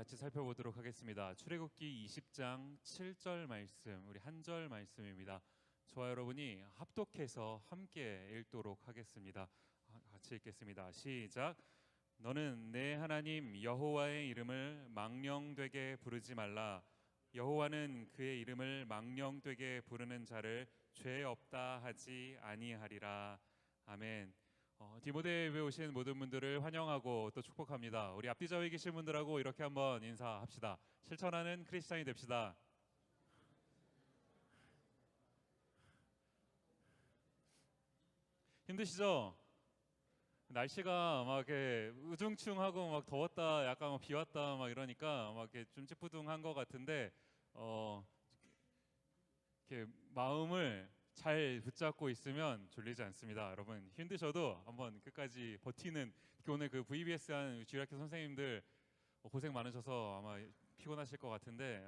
같이 살펴보도록 하겠습니다. 출애굽기 20장 7절 말씀, 우리 한 절 말씀입니다. 저와 여러분이 합독해서 함께 읽도록 하겠습니다. 같이 읽겠습니다. 시작. 너는 내 하나님 여호와의 이름을 망령되게 부르지 말라. 여호와는 그의 이름을 망령되게 부르는 자를 죄 없다 하지 아니하리라. 아멘. 디모데에 오신 모든 분들을 환영하고 또 축복합니다. 우리 앞뒤 좌우에 계신 분들하고 이렇게 한번 인사합시다. 실천하는 크리스찬이 됩시다. 힘드시죠? 날씨가 막 이렇게 우중충하고 막 더웠다, 약간 비 왔다 막 이러니까 막 이렇게 좀 찌뿌둥한 것 같은데 이렇게 마음을 잘 붙잡고 있으면 졸리지 않습니다. 여러분 힘드셔도 한번 끝까지 버티는, 오늘 그 VBS 한 주일학교 선생님들 고생 많으셔서 아마 피곤하실 것 같은데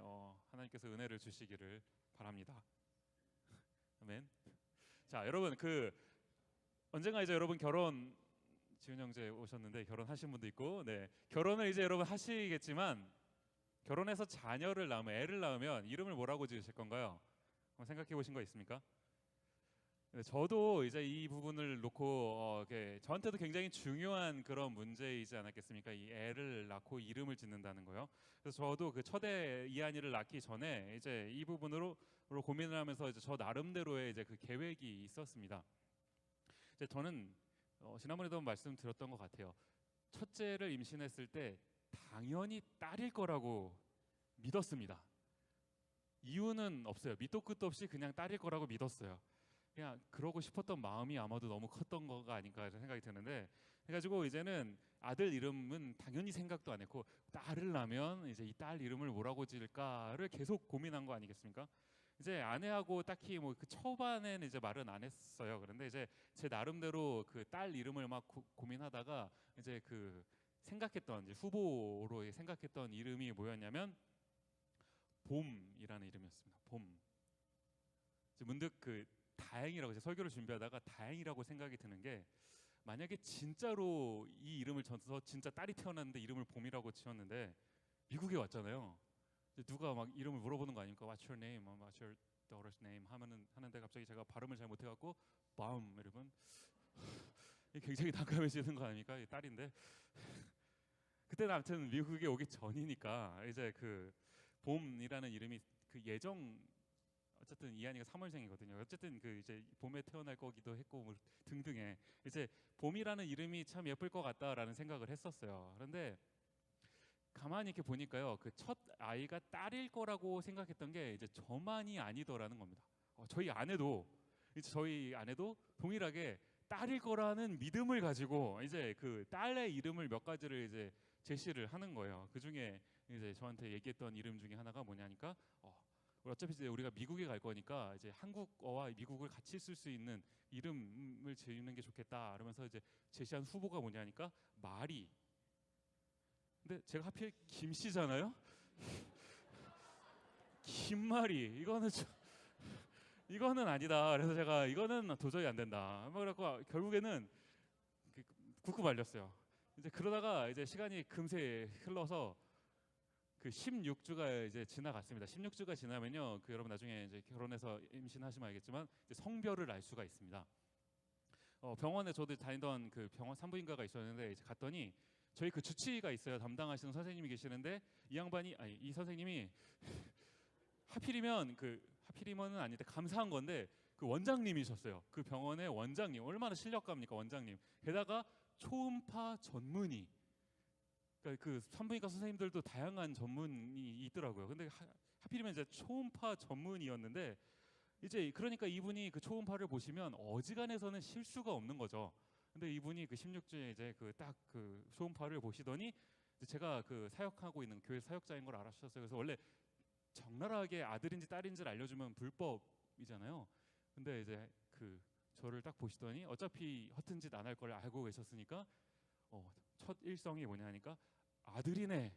하나님께서 은혜를 주시기를 바랍니다. 아멘. 자, 여러분 언젠가 이제 여러분 지훈 형제 오셨는데 결혼하신 분도 있고, 네, 결혼을 이제 여러분 하시겠지만 결혼해서 자녀를 낳으면, 애를 낳으면 이름을 뭐라고 지으실 건가요? 한번 생각해 보신 거 있습니까? 저도 이제 이 부분을 놓고 저한테도 굉장히 중요한 그런 문제이지 않았겠습니까? 이 애를 낳고 이름을 짓는다는 거요. 그래서 저도 그 첫애 이한이를 낳기 전에 이제 이 부분으로 고민을 하면서 이제 저 나름대로의 이제 그 계획이 있었습니다. 이제 저는 지난번에도 말씀드렸던 것 같아요. 첫째를 임신했을 때 당연히 딸일 거라고 믿었습니다. 이유는 없어요. 밑도 끝도 없이 그냥 딸일 거라고 믿었어요. 그냥 그러고 싶었던 마음이 아마도 너무 컸던 거가 아닐까 생각이 드는데, 해가지고 이제는 아들 이름은 당연히 생각도 안 했고, 딸을 낳으면 이제 이 딸 이름을 뭐라고 지을까를 계속 고민한 거 아니겠습니까? 이제 아내하고 딱히 뭐 그 초반에는 이제 말은 안 했어요. 그런데 이제 제 나름대로 그 딸 이름을 막 고민하다가 이제 그 생각했던, 이제 후보로 생각했던 이름이 뭐였냐면 봄이라는 이름이었습니다. 봄. 문득 다행이라고, 제가 설교를 준비하다가 다행이라고 생각이 드는 게, 만약에 진짜로 이 이름을 져서 진짜 딸이 태어났는데 이름을 봄이라고 지었는데 미국에 왔잖아요. 누가 막 이름을 물어보는 거 아닙니까? What's your name? What's your daughter's name? 하는데 갑자기 제가 발음을 잘 못해갖고 밤 이러면 굉장히 난감해지는 거 아닙니까? 이 딸인데. 그때는 아무튼 미국에 오기 전이니까 이제 그 봄이라는 이름이 그 어쨌든 이한이가 3월생이거든요. 어쨌든 이제 봄에 태어날 거기도 했고 뭐 등등의, 이제 봄이라는 이름이 참 예쁠 것 같다라는 생각을 했었어요. 그런데 가만히 이렇게 보니까요, 그 첫 아이가 딸일 거라고 생각했던 게 이제 저만이 아니더라는 겁니다. 저희 아내도 동일하게 딸일 거라는 믿음을 가지고 이제 그 딸의 이름을 몇 가지를 이제 제시를 하는 거예요. 그 중에 이제 저한테 얘기했던 이름 중에 하나가 뭐냐니까, 어차피 이제 우리가 미국에 갈 거니까 이제 한국어와 미국을 같이 쓸 수 있는 이름을 지으는 게 좋겠다. 그러면서 이제 제시한 후보가 뭐냐니까 마리. 근데 제가 하필 김씨잖아요. 김마리, 이거는 아니다. 그래서 제가 이거는 도저히 안 된다. 그래갖고 결국에는 굳고 말렸어요. 이제 그러다가 이제 시간이 금세 흘러서 그 16주가 이제 지나갔습니다. 16주가 지나면요, 여러분 나중에 이제 결혼해서 임신하시면 알겠지만 이제 성별을 알 수가 있습니다. 병원에 저도 다니던 그 병원 산부인과가 있었는데 이제 갔더니 저희 그 주치의가 있어요. 담당하시는 선생님이 계시는데 이 선생님이 하필이면은 아닌데 감사한 건데 그 원장님이셨어요. 그 병원의 원장님, 얼마나 실력갑니까, 원장님. 게다가 초음파 전문의. 그러니까 그 산부인과 선생님들도 다양한 전문이 있더라고요. 근데 하필이면 이제 초음파 전문이었는데, 이제 그러니까 이분이 그 초음파를 보시면 어지간해서는 실수가 없는 거죠. 근데 이분이 그 16주에 이제 그 초음파를 보시더니 제가 그 사역하고 있는 교회 사역자인 걸 알아주셨어요. 그래서 원래 적나라하게 아들인지 딸인지를 알려주면 불법이잖아요. 근데 이제 저를 딱 보시더니 어차피 허튼 짓 안 할 걸 알고 계셨으니까 첫 일성이 뭐냐니까 아들이네.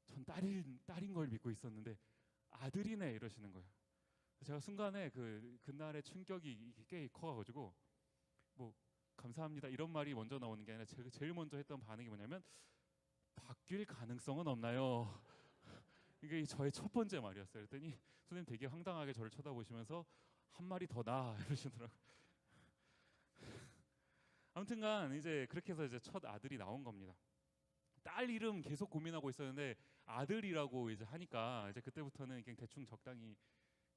전 딸인 걸 믿고 있었는데 아들이네 이러시는 거예요. 제가 순간에 그날의 충격이 꽤 커가지고 뭐 감사합니다 이런 말이 먼저 나오는 게 아니라 제가 제일 먼저 했던 반응이 뭐냐면 바뀔 가능성은 없나요? 이게 저의 첫 번째 말이었어요. 그랬더니 선생님 되게 황당하게 저를 쳐다보시면서 한 마리 더 나 이러시더라고요. 아무튼간 이제 그렇게 해서 이제 첫 아들이 나온 겁니다. 딸 이름 계속 고민하고 있었는데 아들이라고 이제 하니까 이제 그때부터는 그냥 대충 적당히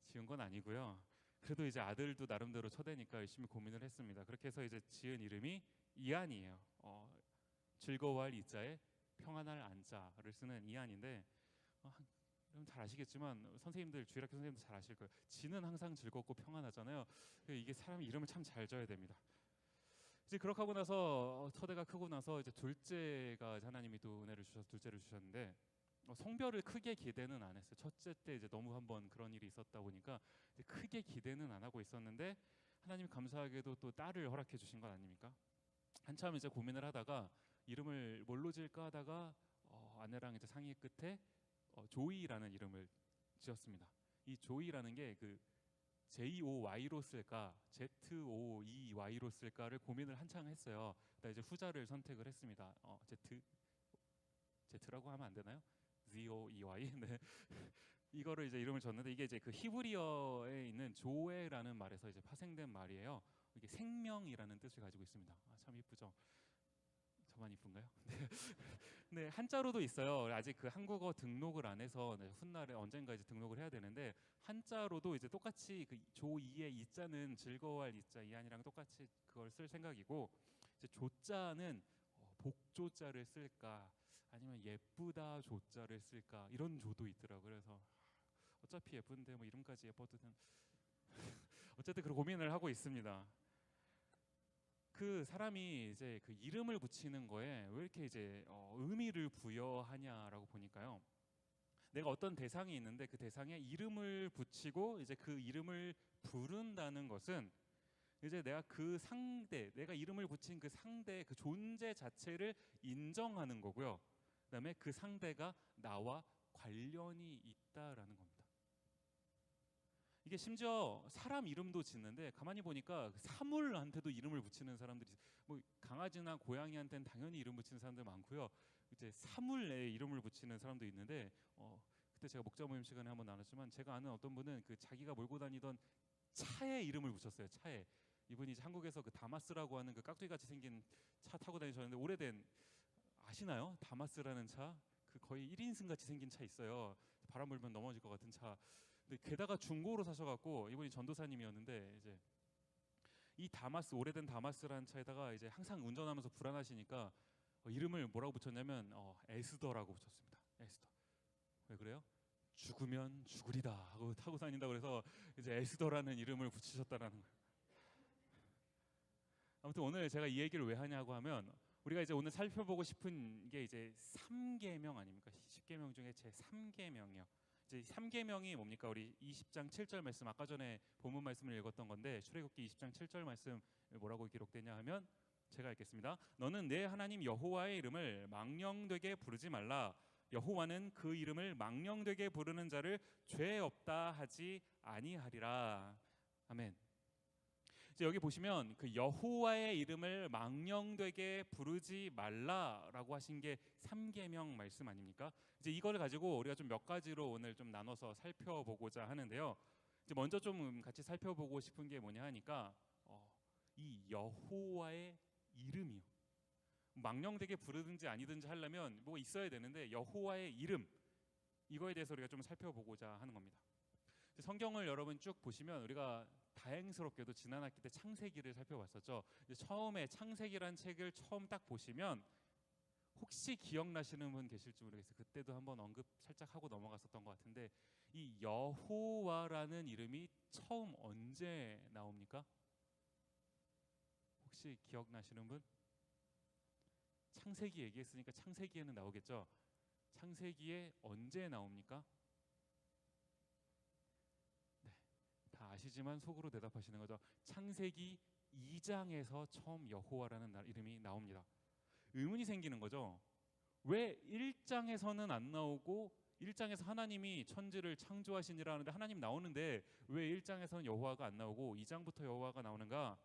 지은 건 아니고요. 그래도 이제 아들도 나름대로 첫애니까 열심히 고민을 했습니다. 그렇게 해서 이제 지은 이름이 이한이에요. 즐거워할 이자에 평안할 안자를 쓰는 이한인데 여러분 잘 아시겠지만 선생님들 주일학교 선생님들 잘 아실 거예요. 지는 항상 즐겁고 평안하잖아요. 이게 사람 이름을 참 잘 져야 됩니다. 이제 그렇게 하고 나서 첫애가 크고 나서 이제 둘째가 하나님이 또 은혜를 주셔서 둘째를 주셨는데 성별을 크게 기대는 안 했어요. 첫째 때 이제 너무 한번 그런 일이 있었다 보니까 이제 크게 기대는 안 하고 있었는데 하나님 감사하게도 또 딸을 허락해 주신 건 아닙니까? 한참 이제 고민을 하다가 이름을 뭘로 지을까 하다가 아내랑 이제 상의 끝에 조이라는 이름을 지었습니다. 이 조이라는 게 그 J-O-Y로 쓸까 Z-O-E-Y로 쓸까를 고민을 한창 했어요. 그다음에 이제 후자를 선택을 했습니다. Z라고 하면 안 되나요? Z-O-E-Y. 네. 이거를 이제 이름을 줬는데 이게 이제 그 히브리어에 있는 조에라는 말에서 이제 파생된 말이에요. 이게 생명이라는 뜻을 가지고 있습니다. 참 이쁘죠? 저만 이쁜가요? 네. 네, 한자로도 있어요. 아직 그 한국어 등록을 안 해서 훗날에 언젠가 이제 등록을 해야 되는데 한자로도 이제 똑같이 그 조이의 이자는 즐거워할 이자 이한이랑 똑같이 그걸 쓸 생각이고 이제 조자는 복조자를 쓸까 아니면 예쁘다 조자를 쓸까 이런 조도 있더라고요. 그래서 어차피 예쁜데 뭐 이름까지 예뻐도 어쨌든 그런 고민을 하고 있습니다. 그 사람이 이제 그 이름을 붙이는 거에 왜 이렇게 이제 의미를 부여하냐라고 보니까요. 내가 어떤 대상이 있는데 그 대상에 이름을 붙이고 이제 그 이름을 부른다는 것은 이제 내가 그 상대, 내가 이름을 붙인 그 상대 그 존재 자체를 인정하는 거고요. 그다음에 그 상대가 나와 관련이 있다라는 겁니다. 이게 심지어 사람 이름도 짓는데 가만히 보니까 사물한테도 이름을 붙이는 사람들이 뭐 강아지나 고양이한테는 당연히 이름 붙이는 사람들 많고요. 이제 사물에 이름을 붙이는 사람도 있는데 그때 제가 목자 모임 시간에 한번 나눴지만 제가 아는 어떤 분은 그 자기가 몰고 다니던 차에 이름을 붙였어요. 차에. 이분이 이제 한국에서 그 다마스라고 하는 그 깍두기 같이 생긴 차 타고 다니셨는데 오래된 아시나요? 다마스라는 차? 그 거의 1인승 같이 생긴 차 있어요. 바람 불면 넘어질 것 같은 차. 근데 게다가 중고로 사셔갖고 이분이 전도사님이었는데 이제 이 다마스 오래된 다마스라는 차에다가 이제 항상 운전하면서 불안하시니까 이름을 뭐라고 붙였냐면 에스더라고 붙였습니다. 에스더. 왜 그래요? 죽으면 죽으리다 하고 타고 다닌다 그래서 이제 에스더라는 이름을 붙이셨다라는 거예요. 아무튼 오늘 제가 이 얘기를 왜 하냐고 하면 우리가 이제 오늘 살펴보고 싶은 게 이제 3계명 아닙니까? 10계명 중에 제 3계명이요. 이제 3계명이 뭡니까? 우리 20장 7절 말씀 아까 전에 본문 말씀을 읽었던 건데 출애굽기 20장 7절 말씀 뭐라고 기록되냐 하면 제가 읽겠습니다. 너는 내 하나님 여호와의 이름을 망령되게 부르지 말라. 여호와는 그 이름을 망령되게 부르는 자를 죄 없다 하지 아니하리라. 아멘. 이제 여기 보시면 그 여호와의 이름을 망령되게 부르지 말라라고 하신 게 3계명 말씀 아닙니까? 이제 이걸 가지고 우리가 좀 몇 가지로 오늘 좀 나눠서 살펴보고자 하는데요. 이제 먼저 좀 같이 살펴보고 싶은 게 뭐냐 하니까 이 여호와의 이름이요. 망령되게 부르든지 아니든지 하려면 뭐 있어야 되는데 여호와의 이름 이거에 대해서 우리가 좀 살펴보고자 하는 겁니다. 성경을 여러분 쭉 보시면 우리가 다행스럽게도 지난 학기 때 창세기를 살펴봤었죠. 처음에 창세기란 책을 처음 딱 보시면 혹시 기억나시는 분 계실지 모르겠어요. 그때도 한번 언급 살짝 하고 넘어갔었던 것 같은데 이 여호와라는 이름이 처음 언제 나옵니까? 혹시 기억나시는 분? 창세기 얘기했으니까 창세기에는 나오겠죠. 창세기에 언제 나옵니까? 다 아시지만 속으로 대답하시는 거죠. 창세기 2장에서 처음 여호와라는 이름이 나옵니다. 의문이 생기는 거죠. 왜 1장에서는 안 나오고 1장에서 하나님이 천지를 창조하시니라 하는데 하나님 나오는데 왜 1장에서는 여호와가 안 나오고 2장부터 여호와가 나오는가?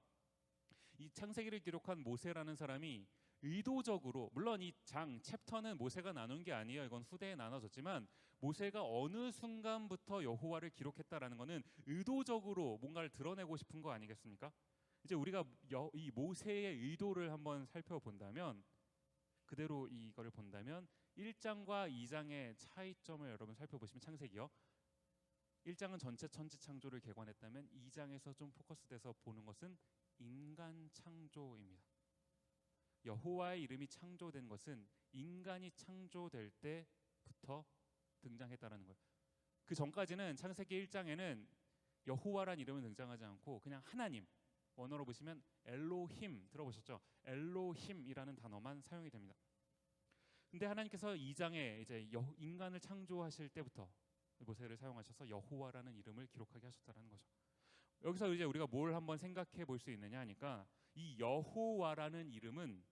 이 창세기를 기록한 모세라는 사람이 의도적으로, 물론 이 장 챕터는 모세가 나눈 게 아니에요. 이건 후대에 나눠졌지만 모세가 어느 순간부터 여호와를 기록했다라는 것은 의도적으로 뭔가를 드러내고 싶은 거 아니겠습니까? 이제 우리가 이 모세의 의도를 한번 살펴본다면, 그대로 이거를 본다면 1장과 2장의 차이점을 여러분 살펴보시면, 창세기요, 1장은 전체 천지 창조를 개관했다면 2장에서 좀 포커스돼서 보는 것은 인간 창조입니다. 여호와의 이름이 창조된 것은 인간이 창조될 때부터 등장했다라는 거예요. 그 전까지는 창세기 1장에는 여호와란 이름은 등장하지 않고 그냥 하나님, 원어로 보시면 엘로힘, 들어보셨죠? 엘로힘이라는 단어만 사용이 됩니다. 근데 하나님께서 2장에 이제 인간을 창조하실 때부터 모세를 사용하셔서 여호와라는 이름을 기록하게 하셨다는 거죠. 여기서 이제 우리가 뭘 한번 생각해 볼 수 있느냐 하니까, 이 여호와라는 이름은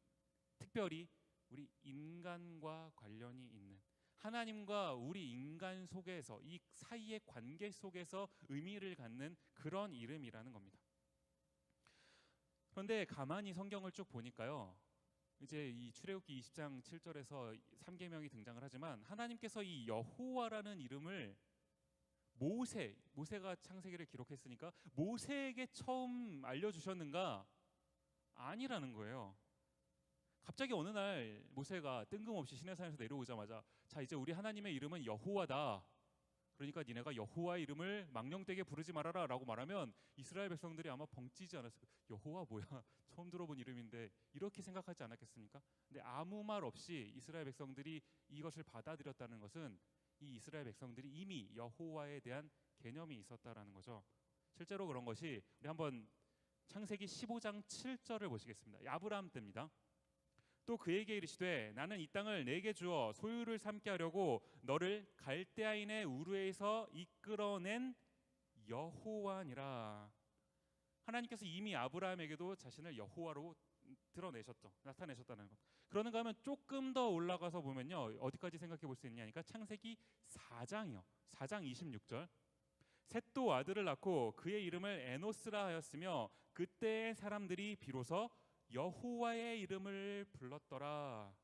특별히 우리 인간과 관련이 있는, 하나님과 우리 인간 속에서, 이 사이의 관계 속에서 의미를 갖는 그런 이름이라는 겁니다. 그런데 가만히 성경을 쭉 보니까요, 이제 이 출애굽기 20장 7절에서 3계명이 등장을 하지만 하나님께서 이 여호와라는 이름을 모세가 창세기를 기록했으니까 모세에게 처음 알려주셨는가? 아니라는 거예요. 갑자기 어느 날 모세가 뜬금없이 시내산에서 내려오자마자, 자, 이제 우리 하나님의 이름은 여호와다, 그러니까 니네가 여호와의 이름을 망령되게 부르지 말아라 라고 말하면 이스라엘 백성들이 아마 벙찌지 않았을까? 여호와 뭐야? 처음 들어본 이름인데, 이렇게 생각하지 않았겠습니까? 근데 아무 말 없이 이스라엘 백성들이 이것을 받아들였다는 것은 이 이스라엘 백성들이 이미 여호와에 대한 개념이 있었다라는 거죠. 실제로 그런 것이, 우리 한번 창세기 15장 7절을 보시겠습니다. 아브라함 때입니다. 또 그에게 이르시되 나는 이 땅을 내게 주어 소유를 삼게 하려고 너를 갈대아인의 우르에서 이끌어낸 여호와니라. 하나님께서 이미 아브라함에게도 자신을 여호와로 드러내셨죠. 나타내셨다는 것. 그러는가 하면 조금 더 올라가서 보면요, 어디까지 생각해 볼 수 있냐니까 창세기 4장이요. 4장 26절. 셋도 아들을 낳고 그의 이름을 에노스라 하였으며 그때의 사람들이 비로소 여호와의 이름을 불렀더라.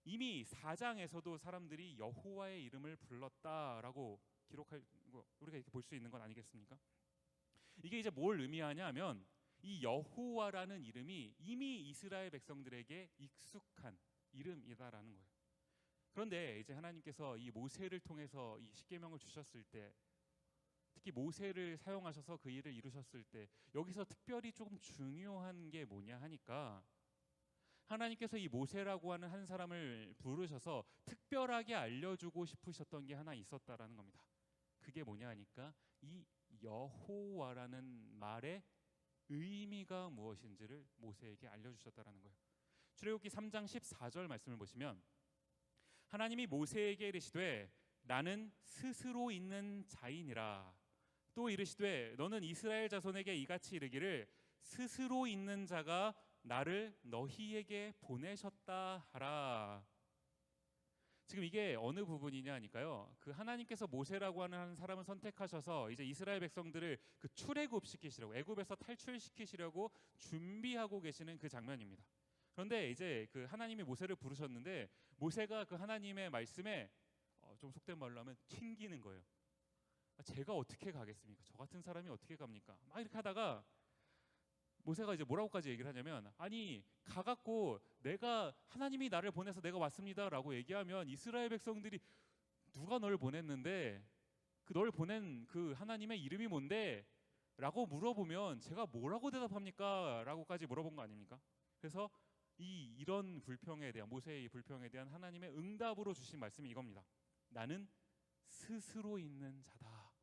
이미 4장에서도 사람들이 여호와의 이름을 불렀다라고 기록할, 우리가 이렇게 볼 수 있는 건 아니겠습니까? 이게 이제 뭘 의미하냐 하면, 이 여호와라는 이름이 이미 이스라엘 백성들에게 익숙한 이름이다라는 거예요. 그런데 이제 하나님께서 이 모세를 통해서 이 십계명을 주셨을 때, 특히 모세를 사용하셔서 그 일을 이루셨을 때, 여기서 특별히 조금 중요한 게 뭐냐 하니까, 하나님께서 이 모세라고 하는 한 사람을 부르셔서 특별하게 알려주고 싶으셨던 게 하나 있었다라는 겁니다. 그게 뭐냐 하니까, 이 여호와라는 말의 의미가 무엇인지를 모세에게 알려주셨다라는 거예요. 출애굽기 3장 14절 말씀을 보시면, 하나님이 모세에게 이르시되 나는 스스로 있는 자이니라. 또 이르시되 너는 이스라엘 자손에게 이같이 이르기를 스스로 있는 자가 나를 너희에게 보내셨다 하라. 지금 이게 어느 부분이냐 하니까요, 그 하나님께서 모세라고 하는 한 사람을 선택하셔서 이제 이스라엘 백성들을 그 출애굽시키시려고, 애굽에서 탈출시키시려고 준비하고 계시는 그 장면입니다. 그런데 이제 그 하나님이 모세를 부르셨는데, 모세가 그 하나님의 말씀에 좀 속된 말로 하면 튕기는 거예요. 제가 어떻게 가겠습니까? 저 같은 사람이 어떻게 갑니까? 막 이렇게 하다가 모세가 이제 뭐라고까지 얘기를 하냐면, 아니 가갖고 내가, 하나님이 나를 보내서 내가 왔습니다라고 얘기하면 이스라엘 백성들이 누가 널 보냈는데, 그 널 보낸 그 하나님의 이름이 뭔데? 라고 물어보면 제가 뭐라고 대답합니까? 라고까지 물어본 거 아닙니까? 그래서 이런 불평에 대한, 모세의 불평에 대한 하나님의 응답으로 주신 말씀이 이겁니다. 나는 스스로 있는 자다.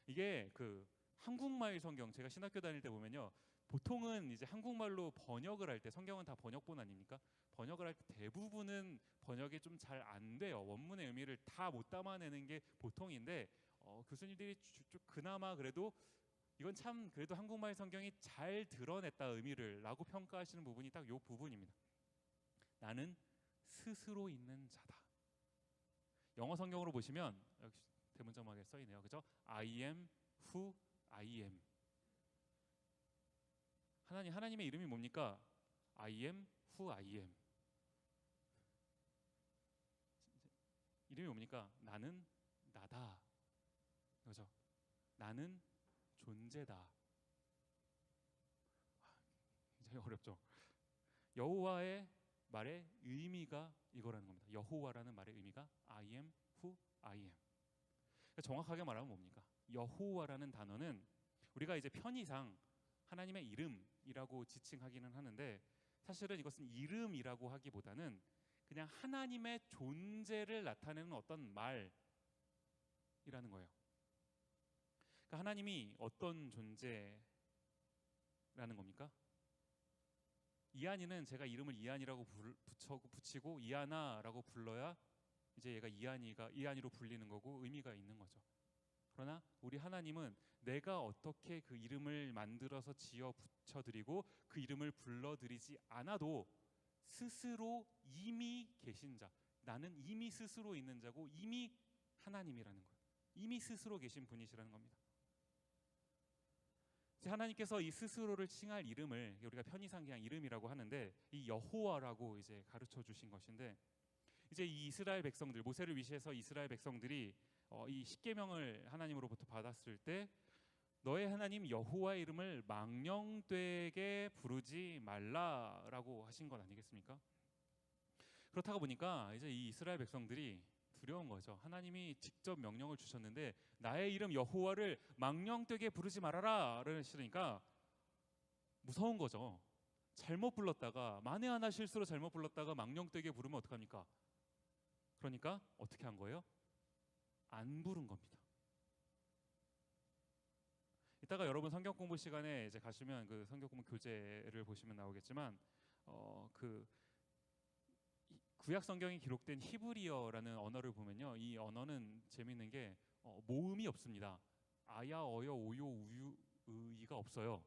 이게 그 한국말 성경, 제가 신학교 다닐 때 보면요, 보통은 이제 한국말로 번역을 할 때, 성경은 다 번역본 아닙니까? 번역을 할 때 대부분은 번역이 좀 잘 안 돼요. 원문의 의미를 다 못 담아내는 게 보통인데, 교수님들이 그나마 그래도 이건 참 그래도 한국말 성경이 잘 드러냈다 의미를 라고 평가하시는 부분이 딱 이 부분입니다. 나는 스스로 있는 자다. 영어 성경으로 보시면 역시 대문짝막에 써 있네요. 그죠? I am who I am. 하나님의 이름이 뭡니까? I am who I am. 이름이 뭡니까? 나는 나다. 그죠? 나는 존재다. 굉장히 어렵죠. 여호와의 말의 의미가 이거라는 겁니다. 여호와라는 말의 의미가 I am who I am. 정확하게 말하면 뭡니까? 여호와라는 단어는 우리가 이제 편의상 하나님의 이름이라고 지칭하기는 하는데 사실은 이것은 이름이라고 하기보다는 그냥 하나님의 존재를 나타내는 어떤 말이라는 거예요. 그러니까 하나님이 어떤 존재라는 겁니까? 이한이는 제가 이름을 이한이라고 붙이고 이한아라고 불러야 이제 얘가 이한이로 불리는 거고 의미가 있는 거죠. 그러나 우리 하나님은 내가 어떻게 그 이름을 만들어서 지어 붙여드리고 그 이름을 불러드리지 않아도 스스로 이미 계신 자, 나는 이미 스스로 있는 자고 이미 하나님이라는 거예요. 이미 스스로 계신 분이시라는 겁니다. 하나님께서 이 스스로를 칭할 이름을 우리가 편의상 그냥 이름이라고 하는데 이 여호와라고 이제 가르쳐 주신 것인데 이제 이 이스라엘 백성들 모세를 위시해서 이스라엘 백성들이 이 십계명을 하나님으로부터 받았을 때 너의 하나님 여호와의 이름을 망령되게 부르지 말라라고 하신 것 아니겠습니까? 그렇다고 보니까 이제 이 이스라엘 백성들이 두려운 거죠. 하나님이 직접 명령을 주셨는데 나의 이름 여호와를 망령되게 부르지 말아라 그러시니까 무서운 거죠. 잘못 불렀다가 만에 하나 실수로 잘못 불렀다가 망령되게 부르면 어떡합니까? 그러니까 어떻게 한 거예요? 안 부른 겁니다. 이따가 여러분 성경 공부 시간에 이제 가시면 그 성경 공부 교재를 보시면 나오겠지만 그 구약 성경에 기록된 히브리어라는 언어를 보면요, 이 언어는 재미있는 게 모음이 없습니다. 아야, 어여, 오요, 우유, 의가 없어요.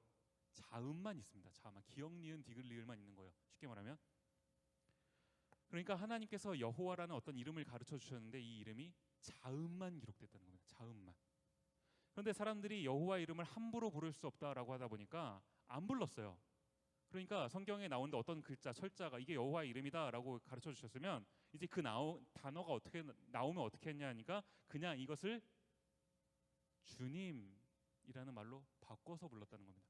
자음만 있습니다. 자음만, 기역, 니은, 디귿, 리을만 있는 거예요. 쉽게 말하면. 그러니까 하나님께서 여호와라는 어떤 이름을 가르쳐 주셨는데 이 이름이 자음만 기록됐다는 겁니다. 자음만. 그런데 사람들이 여호와 이름을 함부로 부를 수 없다라고 하다 보니까 안 불렀어요. 그러니까 성경에 나오는데 어떤 글자, 철자가 이게 여호와의 이름이다라고 가르쳐 주셨으면 이제 그 단어가 어떻게 나오면 어떻게 했냐니까 그냥 이것을 주님이라는 말로 바꿔서 불렀다는 겁니다.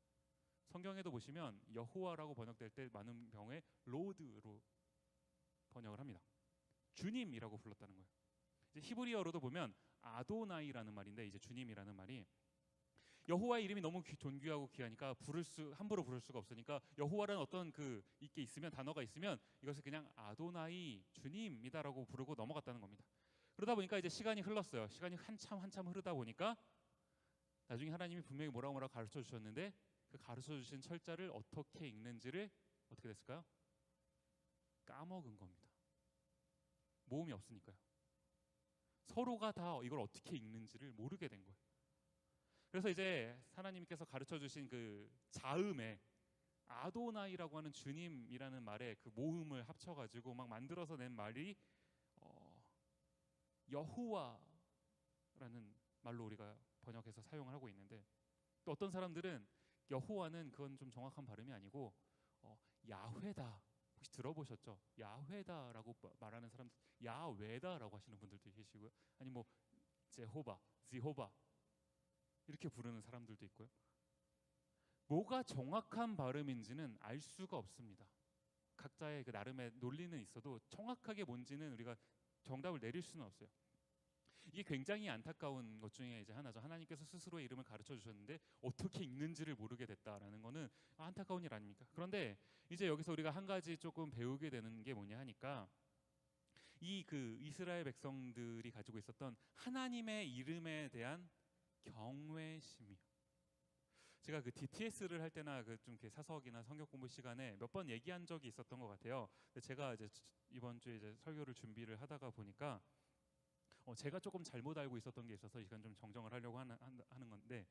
성경에도 보시면 여호와라고 번역될 때 많은 경우에 로드로 번역을 합니다. 주님이라고 불렀다는 거예요. 이제 히브리어로도 보면 아도나이라는 말인데 이제 주님이라는 말이 여호와의 이름이 너무 존귀하고 귀하니까 함부로 부를 수가 없으니까 여호와라는 어떤 이게 있으면 단어가 있으면 이것을 그냥 아도나이 주님이다라고 부르고 넘어갔다는 겁니다. 그러다 보니까 이제 시간이 흘렀어요. 시간이 한참 흐르다 보니까 나중에 하나님이 분명히 뭐라고 가르쳐 주셨는데 그 가르쳐 주신 철자를 어떻게 읽는지를 어떻게 됐을까요? 까먹은 겁니다. 모음이 없으니까요. 서로가 다 이걸 어떻게 읽는지를 모르게 된 거예요. 그래서 이제 하나님께서 가르쳐 주신 그 자음에 아도나이라고 하는 주님이라는 말에 그 모음을 합쳐가지고 막 만들어서 낸 말이 여호와라는 말로 우리가 번역해서 사용을 하고 있는데 또 어떤 사람들은 여호와는 그건 좀 정확한 발음이 아니고 야훼다 혹시 들어보셨죠? 야훼다라고 말하는 사람들 야외다라고 하시는 분들도 계시고요. 아니 뭐 제호바, 지호바 이렇게 부르는 사람들도 있고요. 뭐가 정확한 발음인지는 알 수가 없습니다. 각자의 그 나름의 논리는 있어도 정확하게 뭔지는 우리가 정답을 내릴 수는 없어요. 이게 굉장히 안타까운 것 중에 이제 하나죠. 하나님께서 스스로의 이름을 가르쳐 주셨는데 어떻게 읽는지를 모르게 됐다라는 거는 안타까운 일 아닙니까? 그런데 이제 여기서 우리가 한 가지 조금 배우게 되는 게 뭐냐 하니까 이 이스라엘 백성들이 가지고 있었던 하나님의 이름에 대한 경외심이요. 제가 DTS를 할 때나 좀 사석이나 성경 공부 시간에 몇 번 얘기한 적이 있었던 것 같아요. 근데 제가 이제 이번 주에 이제 설교를 준비를 하다가 보니까 제가 조금 잘못 알고 있었던 게 있어서 이건 좀 정정을 하려고 하는 건데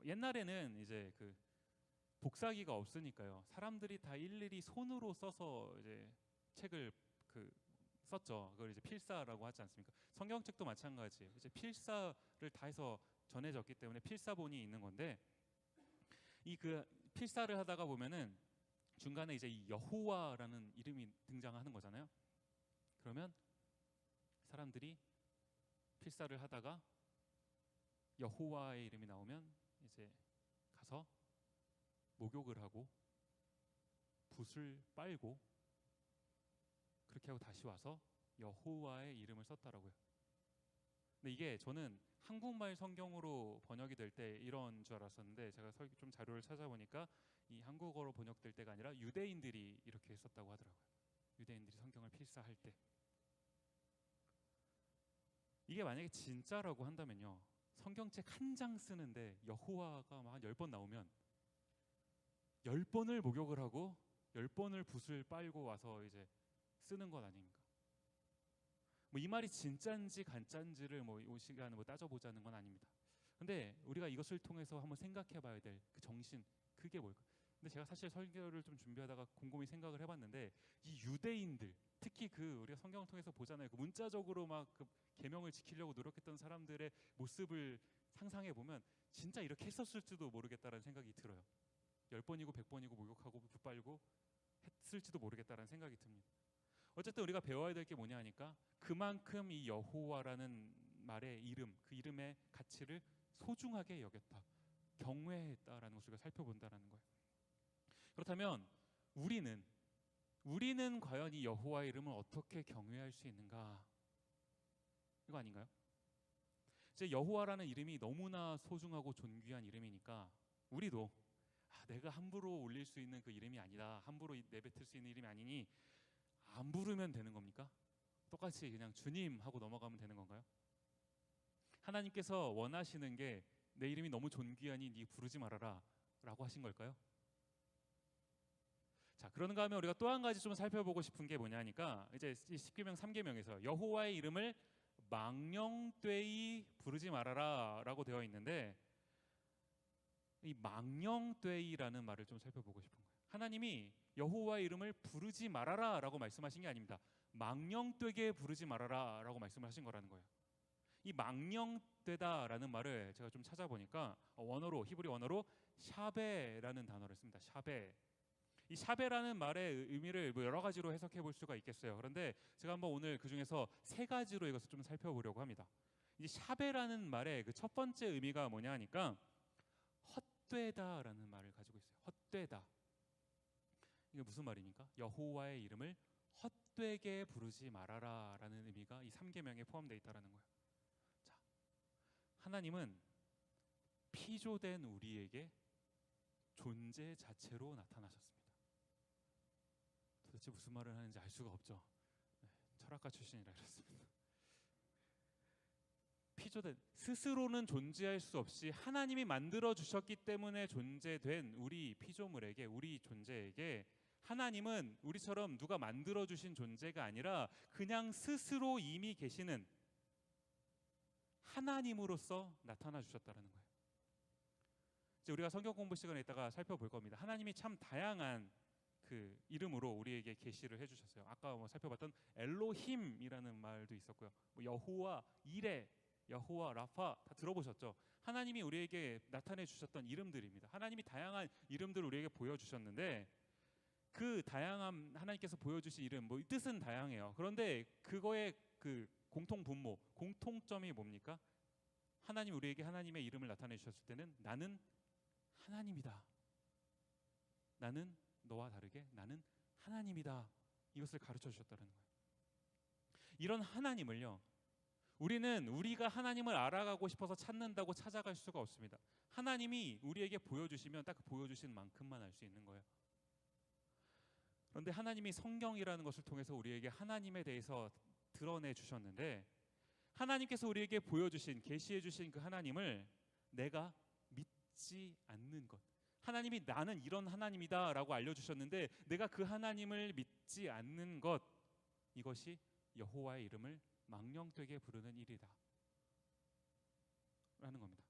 옛날에는 이제 복사기가 없으니까요. 사람들이 다 일일이 손으로 써서 이제 책을 썼죠. 그걸 이제 필사라고 하지 않습니까? 성경책도 마찬가지예요. 이제 필사를 다 해서 전해졌기 때문에 필사본이 있는 건데 이 필사를 하다가 보면은 중간에 이제 이 여호와라는 이름이 등장하는 거잖아요. 그러면 사람들이 필사를 하다가 여호와의 이름이 나오면 이제 가서 목욕을 하고 붓을 빨고 그렇게 하고 다시 와서 여호와의 이름을 썼다라고요. 근데 이게 저는 한국말 성경으로 번역이 될 때 이런 줄 알았었는데 제가 좀 자료를 찾아보니까 이 한국어로 번역될 때가 아니라 유대인들이 이렇게 했었다고 하더라고요. 유대인들이 성경을 필사할 때. 이게 만약에 진짜라고 한다면요, 성경책 한 장 쓰는데 여호와가 한 10번 나오면 10번을 목욕을 하고 10번을 붓을 빨고 와서 이제 쓰는 것 아닙니까? 뭐 이 말이 진짜인지 가짜인지를 이 시간에 따져보자는 건 아닙니다. 근데 우리가 이것을 통해서 한번 생각해봐야 될 그 정신, 그게 뭘까? 근데 제가 사실 설교를 좀 준비하다가 곰곰이 생각을 해봤는데 이 유대인들, 특히 그 우리가 성경을 통해서 보잖아요. 그 문자적으로 막 그 계명을 지키려고 노력했던 사람들의 모습을 상상해 보면 진짜 이렇게 했었을지도 모르겠다라는 생각이 들어요. 10번이고 100번이고 목욕하고 붓 빨고 했을지도 모르겠다라는 생각이 듭니다. 어쨌든 우리가 배워야 될 게 뭐냐 하니까 그만큼 이 여호와라는 말의 이름, 그 이름의 가치를 소중하게 여겼다, 경외했다라는 것을 우리가 살펴본다라는 거예요. 그렇다면 우리는 과연 이 여호와의 이름을 어떻게 경외할 수 있는가? 이거 아닌가요? 이제 여호와라는 이름이 너무나 소중하고 존귀한 이름이니까 우리도 내가 함부로 올릴 수 있는 그 이름이 아니다, 함부로 내뱉을 수 있는 이름이 아니니 안 부르면 되는 겁니까? 똑같이 그냥 주님 하고 넘어가면 되는 건가요? 하나님께서 원하시는 게 내 이름이 너무 존귀하니 네 부르지 말아라 라고 하신 걸까요? 자, 그런가 하면 우리가 또 한 가지 좀 살펴보고 싶은 게 뭐냐 하니까 이제 10계명 3계명에서 여호와의 이름을 망령되이 부르지 말아라 라고 되어 있는데, 이 망령되이라는 말을 좀 살펴보고 싶은 거예요. 하나님이 여호와의 이름을 부르지 말아라 라고 말씀하신 게 아닙니다. 망령되게 부르지 말아라 라고 말씀을 하신 거라는 거예요. 이 망령되다 라는 말을 제가 좀 찾아보니까 히브리 원어로 샤베라는 단어를 씁니다. 샤베. 이 샤베라는 말의 의미를 여러 가지로 해석해 볼 수가 있겠어요. 그런데 제가 한번 오늘 그 중에서 3가지로 이것을 좀 살펴보려고 합니다. 이 샤베라는 말의 그 첫 번째 의미가 뭐냐 하니까 헛되다라는 말을 가지고 있어요. 헛되다. 이게 무슨 말입니까? 여호와의 이름을 헛되게 부르지 말아라라는 의미가 이 3계명에 포함되어 있다라는 거예요. 자, 하나님은 피조된 우리에게 존재 자체로 나타나셨습니다. 도대체 무슨 말을 하는지 알 수가 없죠. 철학가 출신이라 그렇습니다. 피조된, 스스로는 존재할 수 없이 하나님이 만들어 주셨기 때문에 존재된 우리 피조물에게, 우리 존재에게 하나님은 우리처럼 누가 만들어 주신 존재가 아니라 그냥 스스로 이미 계시는 하나님으로서 나타나 주셨다는 거예요. 이제 우리가 성경 공부 시간에 있다가 살펴볼 겁니다. 하나님이 참 다양한 그 이름으로 우리에게 계시를 해주셨어요. 아까 살펴봤던 엘로힘이라는 말도 있었고요. 여호와 이레, 여호와 라파 다 들어보셨죠? 하나님이 우리에게 나타내 주셨던 이름들입니다. 하나님이 다양한 이름들을 우리에게 보여주셨는데 그 다양한 하나님께서 보여주신 이름, 뜻은 다양해요. 그런데 그거의 그 공통 분모, 공통점이 뭡니까? 하나님 우리에게 하나님의 이름을 나타내 주셨을 때는 나는 하나님이다. 나는 너와 다르게 나는 하나님이다. 이것을 가르쳐 주셨다는 거예요. 이런 하나님을요, 우리는 우리가 하나님을 알아가고 싶어서 찾는다고 찾아갈 수가 없습니다. 하나님이 우리에게 보여주시면 딱 보여주신 만큼만 알 수 있는 거예요. 그런데 하나님이 성경이라는 것을 통해서 우리에게 하나님에 대해서 드러내 주셨는데, 하나님께서 우리에게 보여주신, 계시해 주신 그 하나님을 내가 믿지 않는 것, 하나님이 나는 이런 하나님이다 라고 알려주셨는데 내가 그 하나님을 믿지 않는 것, 이것이 여호와의 이름을 망령되게 부르는 일이다 라는 겁니다.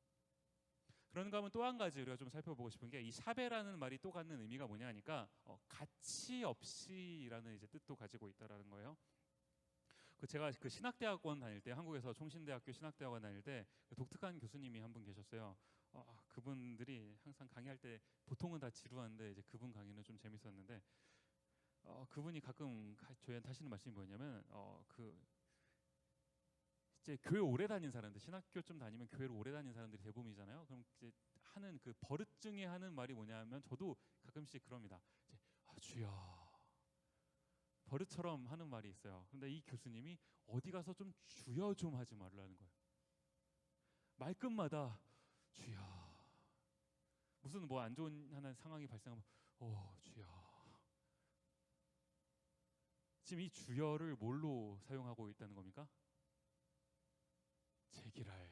그런가 하면 또 한 가지 우리가 좀 살펴보고 싶은 게, 이 샤베라는 말이 또 갖는 의미가 뭐냐 하니까 가치 없이라는 이제 뜻도 가지고 있다라는 거예요. 제가 그 신학대학원 다닐 때, 한국에서 총신대학교 신학대학원 다닐 때 독특한 교수님이 한 분 계셨어요. 그분들이 항상 강의할 때 보통은 다 지루한데 이제 그분 강의는 좀 재밌었는데 그분이 가끔 저희한테 하시는 말씀이 뭐냐면 그 이제 교회 오래 다닌 사람들, 신학교 좀 다니면 교회를 오래 다닌 사람들이 대부분이잖아요. 그럼 이제 하는 그 버릇 중에 하는 말이 뭐냐면 저도 가끔씩 그럽니다. 이제 주여, 버릇처럼 하는 말이 있어요. 근데 이 교수님이 어디 가서 좀 주여 좀 하지 말라는 거예요. 말끝마다 주여, 무슨 뭐 안 좋은 하는 상황이 발생하면 주여. 지금 이 주여를 뭘로 사용하고 있다는 겁니까? 제기랄,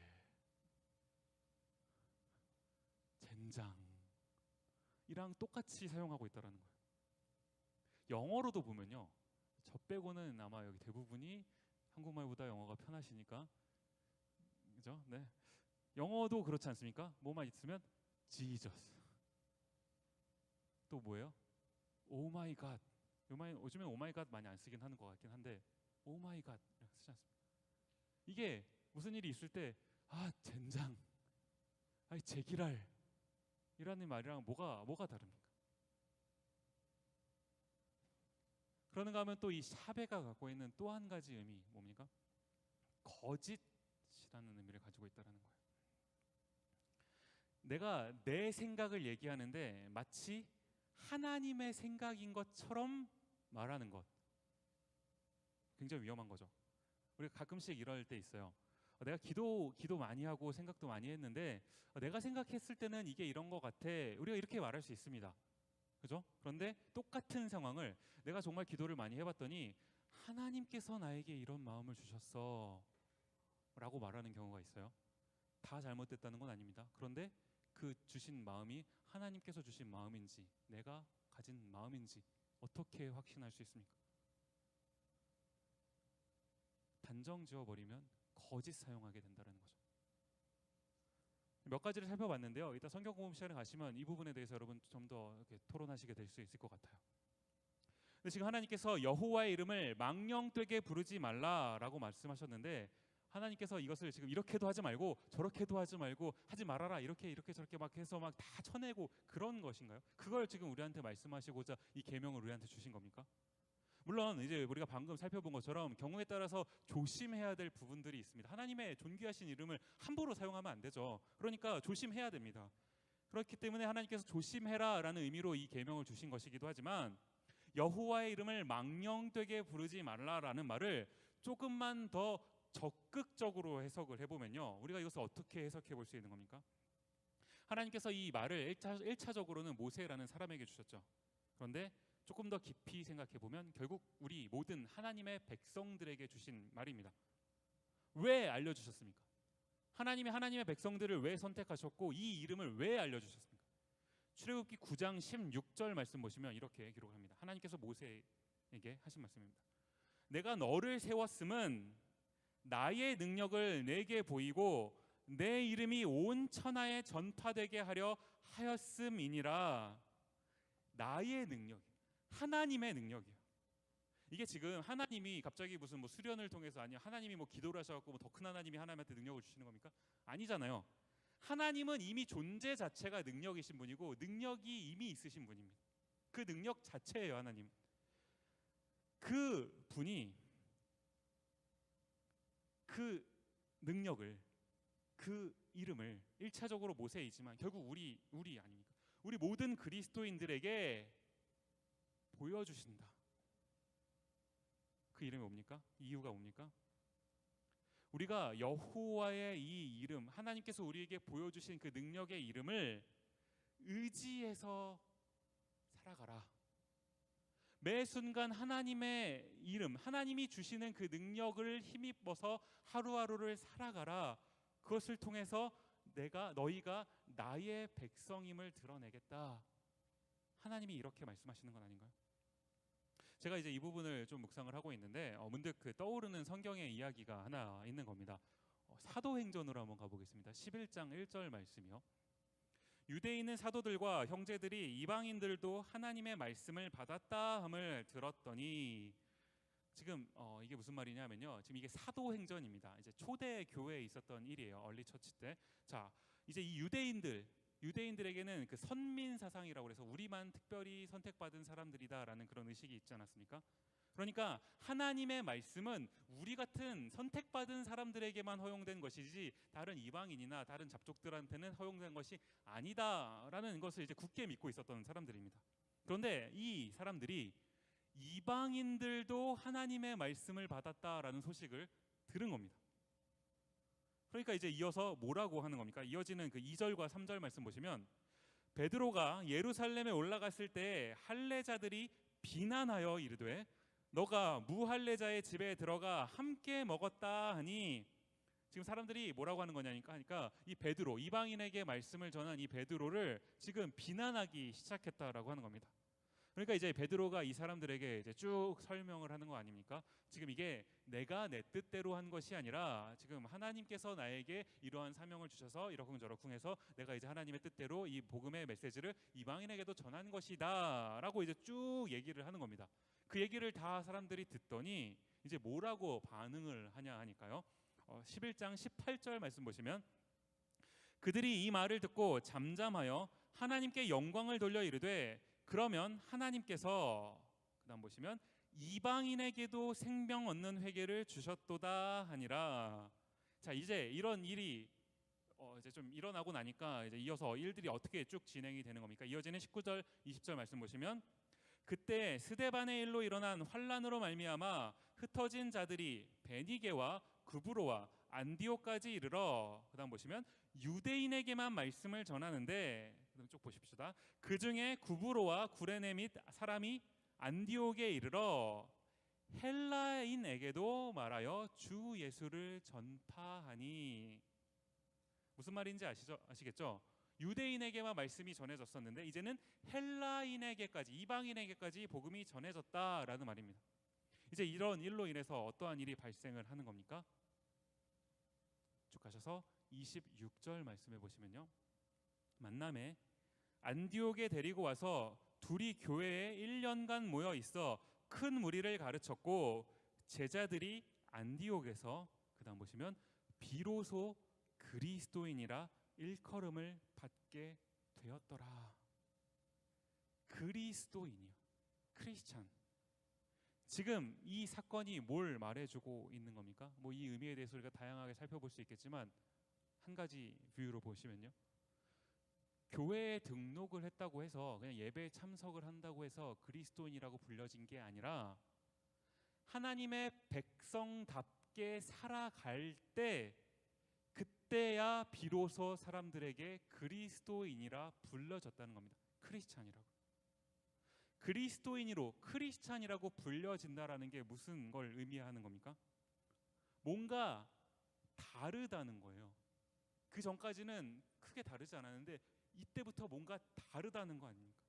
젠장이랑 똑같이 사용하고 있다는 거예요. 영어로도 보면요, 저 빼고는 아마 여기 대부분이 한국말보다 영어가 편하시니까, 그죠? 네. 영어도 그렇지 않습니까? 뭐만 있으면 Jesus. 또 뭐예요? 오 마이 갓. 요즘에 오 마이 갓 많이 안 쓰긴 하는 것 같긴 한데 오 마이 갓 쓰지 않습니까? 이게 무슨 일이 있을 때 젠장, 제기랄 이라는 말이랑 뭐가 다릅니까? 그러는가 하면 또 이 샤베가 갖고 있는 또 한 가지 의미 뭡니까? 거짓이라는 의미를 가지고 있다는 거예요. 내가 내 생각을 얘기하는데 마치 하나님의 생각인 것처럼 말하는 것, 굉장히 위험한 거죠. 우리가 가끔씩 이럴 때 있어요. 내가 기도 많이 하고 생각도 많이 했는데 내가 생각했을 때는 이게 이런 것 같아. 우리가 이렇게 말할 수 있습니다. 그죠? 그런데 똑같은 상황을 내가 정말 기도를 많이 해봤더니 하나님께서 나에게 이런 마음을 주셨어 라고 말하는 경우가 있어요. 다 잘못됐다는 건 아닙니다. 그런데 그 주신 마음이 하나님께서 주신 마음인지 내가 가진 마음인지 어떻게 확신할 수 있습니까? 단정 지어버리면 거짓 사용하게 된다는 거죠. 몇 가지를 살펴봤는데요. 이따 성경 공부 시간에 가시면 이 부분에 대해서 여러분 좀 더 토론하시게 될 수 있을 것 같아요. 근데 지금 하나님께서 여호와의 이름을 망령되게 부르지 말라라고 말씀하셨는데 하나님께서 이것을 지금 이렇게도 하지 말고 저렇게도 하지 말고 하지 말아라 이렇게 저렇게 막 해서 막 다 쳐내고 그런 것인가요? 그걸 지금 우리한테 말씀하시고자 이 계명을 우리한테 주신 겁니까? 물론 이제 우리가 방금 살펴본 것처럼 경우에 따라서 조심해야 될 부분들이 있습니다. 하나님의 존귀하신 이름을 함부로 사용하면 안 되죠. 그러니까 조심해야 됩니다. 그렇기 때문에 하나님께서 조심해라라는 의미로 이 계명을 주신 것이기도 하지만 여호와의 이름을 망령되게 부르지 말라라는 말을 조금만 더 적극적으로 해석을 해보면요, 우리가 이것을 어떻게 해석해 볼 수 있는 겁니까? 하나님께서 이 말을 1차적으로는 모세라는 사람에게 주셨죠. 그런데 조금 더 깊이 생각해 보면 결국 우리 모든 하나님의 백성들에게 주신 말입니다. 왜 알려주셨습니까? 하나님이 하나님의 백성들을 왜 선택하셨고 이 이름을 왜 알려주셨습니까? 출애굽기 9장 16절 말씀 보시면 이렇게 기록합니다. 하나님께서 모세에게 하신 말씀입니다. 내가 너를 세웠음은 나의 능력을 내게 보이고 내 이름이 온 천하에 전파되게 하려 하였음이니라. 나의 능력, 하나님의 능력이에요. 이게 지금 하나님이 갑자기 무슨 뭐 수련을 통해서 아니면 하나님이 뭐 기도를 하셔갖고 뭐 더 큰 하나님이 하나님한테 능력을 주시는 겁니까? 아니잖아요. 하나님은 이미 존재 자체가 능력이신 분이고 능력이 이미 있으신 분입니다. 그 능력 자체예요. 하나님. 그 분이 그 능력을, 그 이름을 1차적으로 모세이지만 결국 우리 아닙니까? 우리 모든 그리스도인들에게 보여주신다. 그 이름이 뭡니까? 이유가 뭡니까? 우리가 여호와의 이 이름, 하나님께서 우리에게 보여주신 그 능력의 이름을 의지해서 살아가라. 매 순간 하나님의 이름, 하나님이 주시는 그 능력을 힘입어서 하루하루를 살아가라. 그것을 통해서 너희가 나의 백성임을 드러내겠다. 하나님이 이렇게 말씀하시는 건 아닌가요? 제가 이제 이 부분을 좀 묵상을 하고 있는데 문득 떠오르는 성경의 이야기가 하나 있는 겁니다. 사도행전으로 한번 가보겠습니다. 11장 1절 말씀이요. 유대인은 사도들과 형제들이 이방인들도 하나님의 말씀을 받았다 함을 들었더니, 지금 이게 무슨 말이냐면요, 지금 이게 사도행전입니다. 이제 초대 교회에 있었던 일이에요. 얼리 처치 때. 자, 이제 이 유대인들에게는 그 선민 사상이라고 해서 우리만 특별히 선택받은 사람들이다라는 그런 의식이 있지 않았습니까? 그러니까 하나님의 말씀은 우리 같은 선택받은 사람들에게만 허용된 것이지 다른 이방인이나 다른 잡족들한테는 허용된 것이 아니다라는 것을 이제 굳게 믿고 있었던 사람들입니다. 그런데 이 사람들이 이방인들도 하나님의 말씀을 받았다라는 소식을 들은 겁니다. 그러니까 이제 이어서 뭐라고 하는 겁니까? 이어지는 그 2절과 3절 말씀 보시면 베드로가 예루살렘에 올라갔을 때 할례자들이 비난하여 이르되 너가 무할례자의 집에 들어가 함께 먹었다 하니, 지금 사람들이 뭐라고 하는 거냐니까 하니까 이 베드로, 이방인에게 말씀을 전한 이 베드로를 지금 비난하기 시작했다라고 하는 겁니다. 그러니까 이제 베드로가 이 사람들에게 이제 쭉 설명을 하는 거 아닙니까? 지금 이게 내가 내 뜻대로 한 것이 아니라 지금 하나님께서 나에게 이러한 사명을 주셔서 이러쿵저러쿵 해서 내가 이제 하나님의 뜻대로 이 복음의 메시지를 이방인에게도 전한 것이다라고 이제 쭉 얘기를 하는 겁니다. 그 얘기를 다 사람들이 듣더니 이제 뭐라고 반응을 하냐 하니까요. 11장 18절 말씀 보시면 그들이 이 말을 듣고 잠잠하여 하나님께 영광을 돌려 이르되 그러면 하나님께서, 그다음 보시면 이방인에게도 생명 얻는 회개를 주셨도다 하니라. 자, 이제 이런 일이 이제 좀 일어나고 나니까 이제 이어서 일들이 어떻게 쭉 진행이 되는 겁니까? 이어지는 19절 20절 말씀 보시면 그때 스데반의 일로 일어난 환란으로 말미암아 흩어진 자들이 베니게와 구브로와 안디옥까지 이르러, 그다음 보시면 유대인에게만 말씀을 전하는데, 그럼 쭉 보십시다. 그 중에 구브로와 구레네 및 사람이 안디옥에 이르러 헬라인에게도 말하여 주 예수를 전파하니. 무슨 말인지 아시겠죠? 유대인에게만 말씀이 전해졌었는데 이제는 헬라인에게까지, 이방인에게까지 복음이 전해졌다라는 말입니다. 이제 이런 일로 인해서 어떠한 일이 발생을 하는 겁니까? 쭉 가셔서 26절 말씀해 보시면요, 만남에 안디옥에 데리고 와서 둘이 교회에 1년간 모여 있어 큰 무리를 가르쳤고 제자들이 안디옥에서, 그다음 보시면 비로소 그리스도인이라 일컬음을 받게 되었더라. 그리스도인이요, 크리스찬. 지금 이 사건이 뭘 말해주고 있는 겁니까? 뭐 이 의미에 대해서 우리가 다양하게 살펴볼 수 있겠지만 한 가지 뷰로 보시면요, 교회에 등록을 했다고 해서 그냥 예배에 참석을 한다고 해서 그리스도인이라고 불려진 게 아니라 하나님의 백성답게 살아갈 때 그때야 비로소 사람들에게 그리스도인이라 불려졌다는 겁니다. 크리스찬이라고. 그리스도인으로 크리스찬이라고 불려진다라는 게 무슨 걸 의미하는 겁니까? 뭔가 다르다는 거예요. 그 전까지는 크게 다르지 않았는데 이때부터 뭔가 다르다는 거 아닙니까?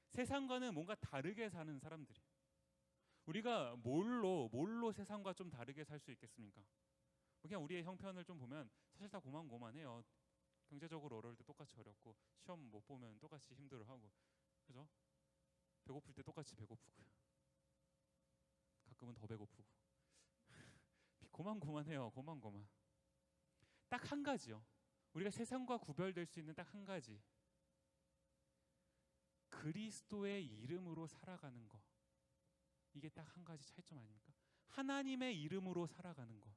세상과는 뭔가 다르게 사는 사람들이. 우리가 뭘로 세상과 좀 다르게 살 수 있겠습니까? 그냥 우리의 형편을 좀 보면 사실 다 고만고만해요. 경제적으로 어려울 때 똑같이 어렵고 시험 못 보면 똑같이 힘들어하고, 그죠? 배고플 때 똑같이 배고프고요. 가끔은 더 배고프고. 고만고만해요. 고만고만. 딱 한 가지요. 우리가 세상과 구별될 수 있는 딱 한 가지. 그리스도의 이름으로 살아가는 거. 이게 딱 한 가지 차이점 아닙니까? 하나님의 이름으로 살아가는 거.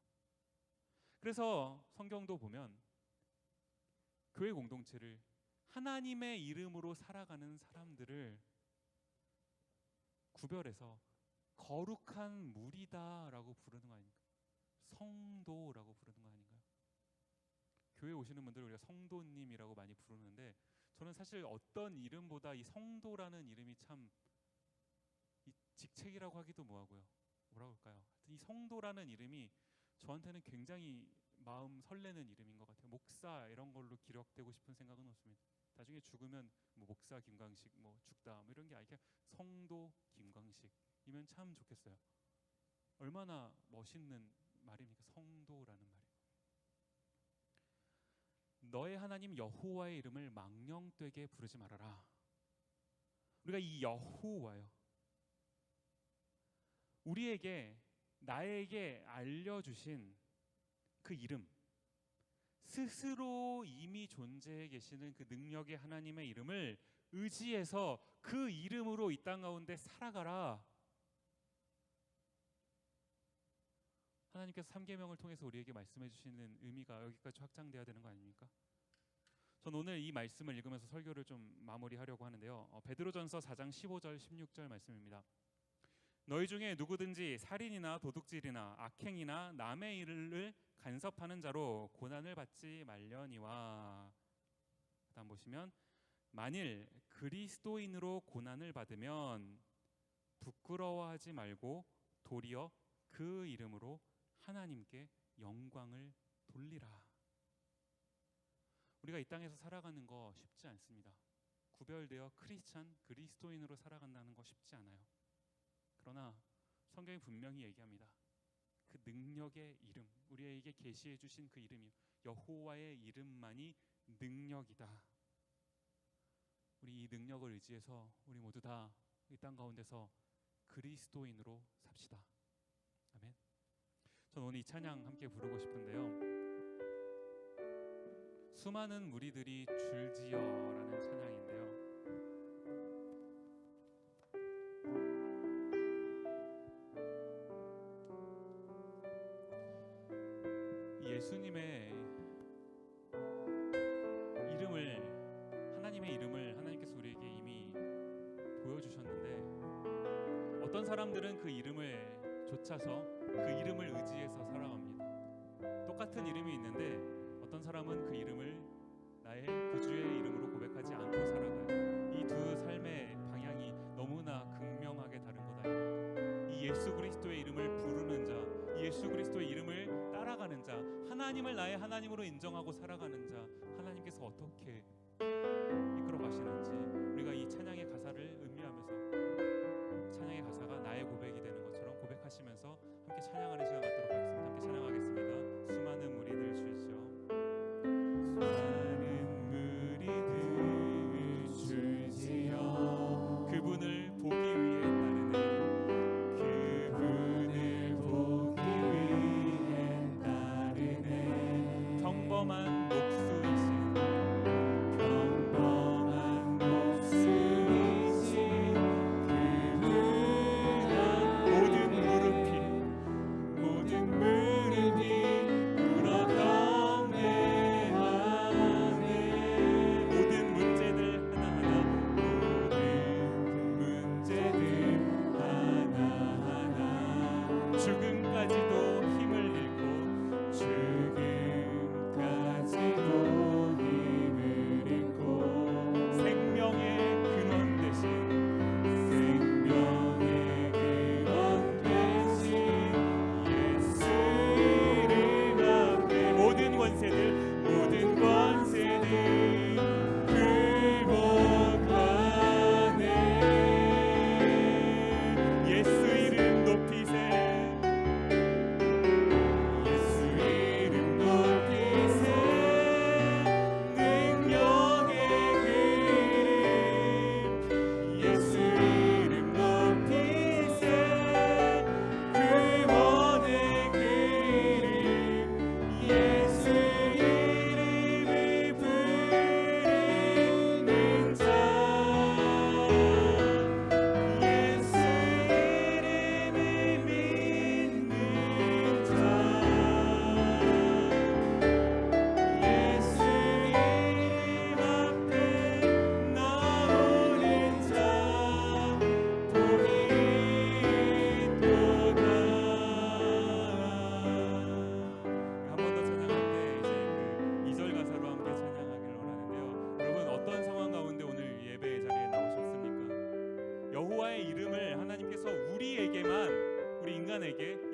그래서 성경도 보면 교회 공동체를 하나님의 이름으로 살아가는 사람들을 구별해서 거룩한 무리다라고 부르는 거 아닙니까? 성도라고 부르는 거 아닌가요? 교회 오시는 분들 우리가 성도님이라고 많이 부르는데 저는 사실 어떤 이름보다 이 성도라는 이름이 참 이 직책이라고 하기도 뭐하고요. 뭐라고 할까요? 이 성도라는 이름이 저한테는 굉장히 마음 설레는 이름인 것 같아요. 목사 이런 걸로 기록되고 싶은 생각은 없습니다. 나중에 죽으면 뭐 목사 김광식 뭐 죽다 뭐 이런 게 아니라 성도 김광식이면 참 좋겠어요. 얼마나 멋있는 말입니까? 성도라는 말이. 너의 하나님 여호와의 이름을 망령되게 부르지 말아라. 우리가 이 여호와요, 우리에게 나에게 알려주신 그 이름, 스스로 이미 존재해 계시는 그 능력의 하나님의 이름을 의지해서 그 이름으로 이 땅 가운데 살아가라. 하나님께서 3계명을 통해서 우리에게 말씀해 주시는 의미가 여기까지 확장돼야 되는 거 아닙니까? 전 오늘 이 말씀을 읽으면서 설교를 좀 마무리하려고 하는데요. 베드로전서 4장 15절 16절 말씀입니다. 너희 중에 누구든지 살인이나 도둑질이나 악행이나 남의 일을 간섭하는 자로 고난을 받지 말려니와. 다음 보시면 만일 그리스도인으로 고난을 받으면 부끄러워하지 말고 도리어 그 이름으로 하나님께 영광을 돌리라. 우리가 이 땅에서 살아가는 거 쉽지 않습니다. 구별되어 크리스찬 그리스도인으로 살아간다는 거 쉽지 않아요. 그러나 성경이 분명히 얘기합니다. 그 능력의 이름, 우리에게 계시해 주신 그 이름이 여호와의 이름만이 능력이다. 우리 이 능력을 의지해서 우리 모두 다 이 땅 가운데서 그리스도인으로 삽시다. 아멘. 저는 오늘 이 찬양 함께 부르고 싶은데요. 수많은 무리들이 줄지어라는 찬양인데요. 예수님의 이름을, 하나님의 이름을 하나님께서 우리에게 이미 보여주셨는데 어떤 사람들은 그 이름을 좇아서 그 이름을 의지해서 살아갑니다. 똑같은 이름이 있는데 어떤 사람은 그 이름을 나의 구주의 이름으로 고백하지 않고 살아가요. 이 두 삶의 방향이 너무나 극명하게 다른 것 아닙니까? 이 예수 그리스도의 이름을 부르는 자, 이 예수 그리스도의 이름을 따라가는 자, 하나님을 나의 하나님으로 인정하고 살아가는 자, 하나님께서 어떻게 이끌어 가시는지 우리가 이 찬양의 가사를 음미하면서 찬양의 가사가 나의 고백이 되는 것처럼 고백하시면서 함께 찬양하는 시간 갖도록 하겠습니다. 함께 찬양하겠습니다. 수많은 무리들 줄지어. 수많은 무리들 줄지어 그분을 보기 위해 따르네. 그분을 보기 위해 따르네. 평범한 목수이신 죽음까지도 힘을 잃고 생명의 근원 되신 예수 이름 앞에 모든 권세들 굴복하네. 예수 이름 높이세.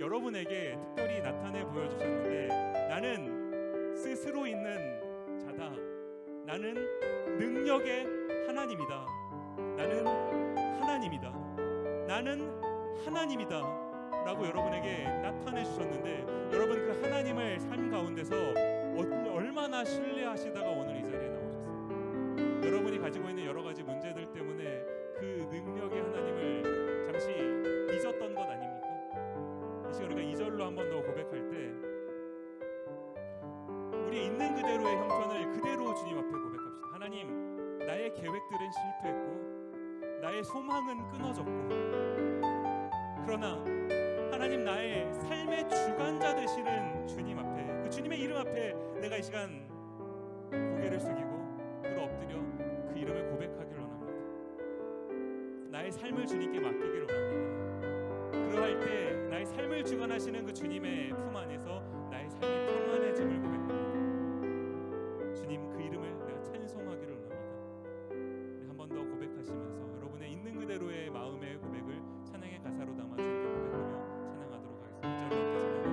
여러분에게 특별히 나타내 보여주셨는데 나는 스스로 있는 자다. 나는 능력의 하나님이다. 나는 하나님이다. 나는 하나님이다 라고 여러분에게 나타내 주셨는데 여러분 그 하나님을 삶 가운데서 얼마나 신뢰하시다가 오늘 이 자리에 나오셨습니까? 여러분이 가지고 있는 여러 가지 문제들 때문에 그 능력의 하나님을 잠시 잊었던 것 아닙니까? 이 시간 우리가 2절로 한 번 더 고백할 때 우리 나에게 있는 그대로의 형편을 그대로 주님 앞에 고백합시다. 하나님, 나의 계획들은 실패했고 나의 소망은 끊어졌고, 그러나 하나님, 나의 삶의 주관자 되시는 주님 앞에, 그 주님의 이름 앞에 내가 이 시간 고개를 숙이고 들어 엎드려 그 이름을 고백하기를 원합니다. 나의 삶을 주님께 맡기기를 원합니다. 그러할 때 나의 삶을 주관하시는 그 주님의 품 안에서 나의 삶이 평안해짐을 고백합니다. 주님, 그 이름을 내가 찬송하기를 원합니다. 한 번 더 고백하시면서 여러분의 있는 그대로의 마음의 고백을 찬양의 가사로 담아 주님께 고백하며 찬양하도록 하겠습니다. 1절로 함께 찬양합니다.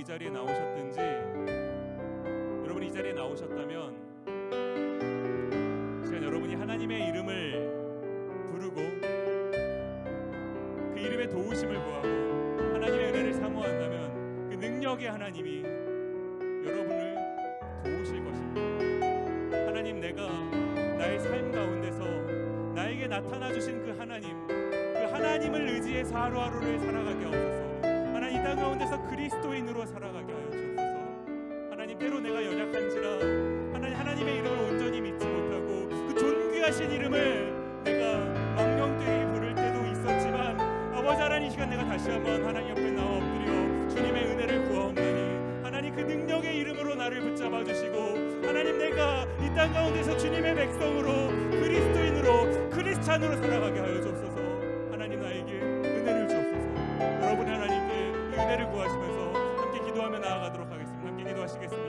자리에 나오셨든지, 여러분이 이 자리에 나오셨다면 시간 여러분이 하나님의 이름을 부르고 그 이름의 도우심을 구하고 하나님의 은혜를 사모한다면 그 능력의 하나님이 여러분을 도우실 것입니다. 하나님, 내가 나의 삶 가운데서 나에게 나타나 주신 그 하나님을 의지해서 하루하루를 살아가게 하옵소서. 하나님, 이 땅 가운데서 그리스도인으로 살아가게 하여 주옵소서. 하나님, 때로 내가 연약한지라 하나님의 이름을 온전히 믿지 못하고 그 존귀하신 이름을 내가 망령되이 부를 때도 있었지만, 아버지 하나님, 이 시간 내가 다시 한번 하나님 옆에 나와 엎드려 주님의 은혜를 구하옵나니 하나님, 그 능력의 이름으로 나를 붙잡아 주시고, 하나님, 내가 이 땅 가운데서 주님의 백성으로 그리스도인으로 크리스찬으로 살아가게 하여 주옵소서. 하나님, 나에게 은혜를 주옵소서. 여러분이 하나님께 이 은혜를 구하시면서 함께 기도하며 나아가도록 하겠습니다. 함께 기도하시겠습니다.